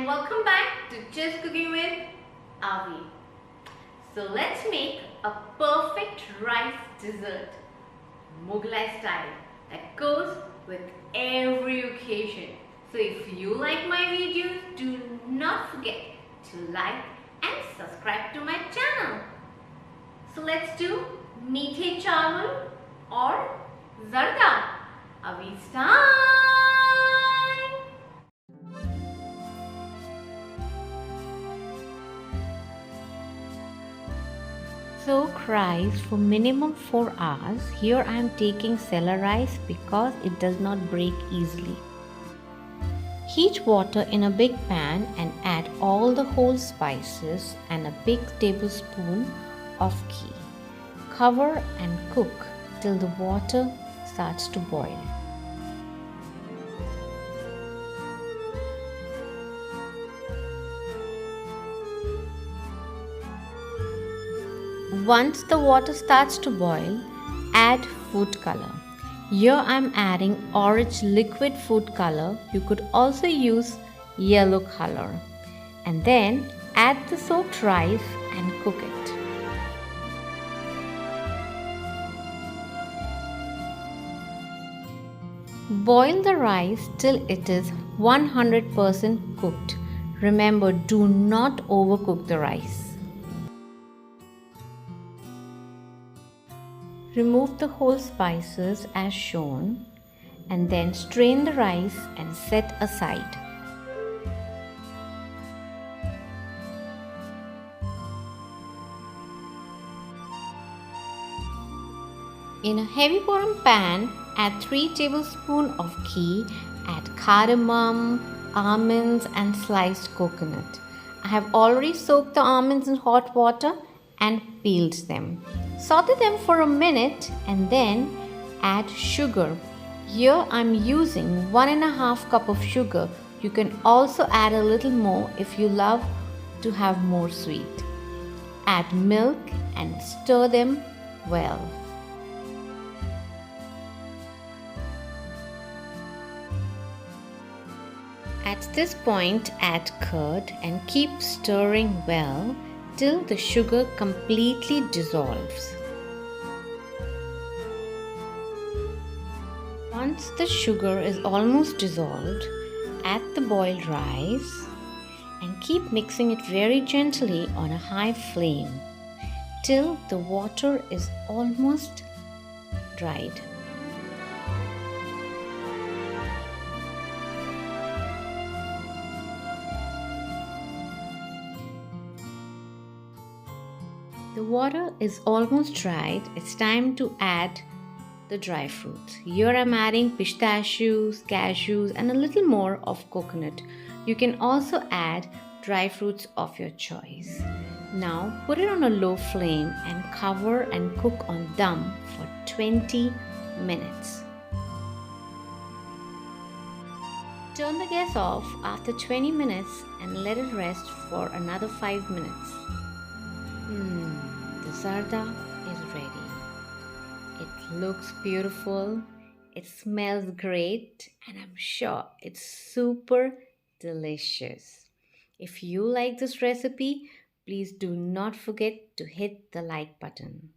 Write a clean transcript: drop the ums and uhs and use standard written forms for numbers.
and welcome back to Just Cooking with Avi. So let's make a perfect rice dessert, Mughlai style, that goes with every occasion. So if you like my videos, do not forget to like and subscribe to my channel. So let's do mithechawal or zarda. Avi style. Soak rice for minimum 4 hours. Here I am taking sella rice because it does not break easily. Heat water in a big pan and add all the whole spices and a big tablespoon of ghee. Cover and cook till the water starts to boil. Once the water starts to boil, add food color. Here I am adding orange liquid food color. You could also use yellow color. And then add the soaked rice and cook it. Boil the rice till it is 100% cooked. Remember, do not overcook the rice. Remove the whole spices as shown and then strain the rice and set aside. In a heavy bottom pan, add 3 tablespoons of ghee, add cardamom, almonds and sliced coconut. I have already soaked the almonds in hot water and peeled them. Saute them for a minute and then add sugar. Here I am using 1.5 cup of sugar. You can also add a little more if you love to have more sweet. Add milk and stir them well. At this point, add curd and keep stirring well till the sugar completely dissolves. Once the sugar is almost dissolved, add the boiled rice and keep mixing it very gently on a high flame till the water is almost dried. The water is almost dried. It's time to add the dry fruits. Here I'm adding pistachios, cashews and a little more of coconut. You can also add dry fruits of your choice. Now put it on a low flame and cover and cook on dum for 20 minutes. Turn the gas off after 20 minutes and let it rest for another 5 minutes. The zarda is ready. It looks beautiful, it smells great, and I'm sure it's super delicious. If you like this recipe, please do not forget to hit the like button.